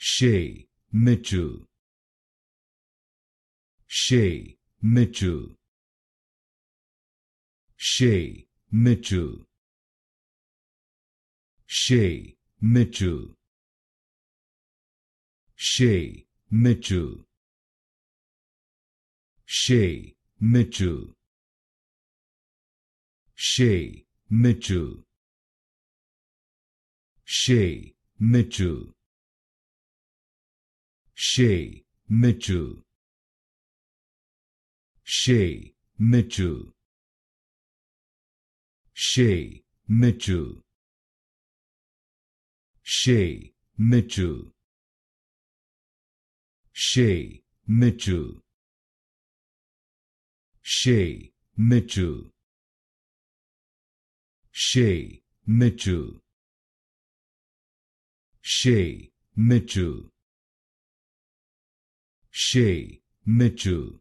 Shay Mitchell, Shay Mitchell, Shay Mitchell, Shay Mitchell, Shay Mitchell, Shay Mitchell, Shay Mitchell, Shay Mitchell, Shay Mitchell, Shay Mitchell, Shay Mitchell, Shay Mitchell, Shay Mitchell, Shay Mitchell, Shay Mitchell, Shay Mitchell, Shay Mitchell,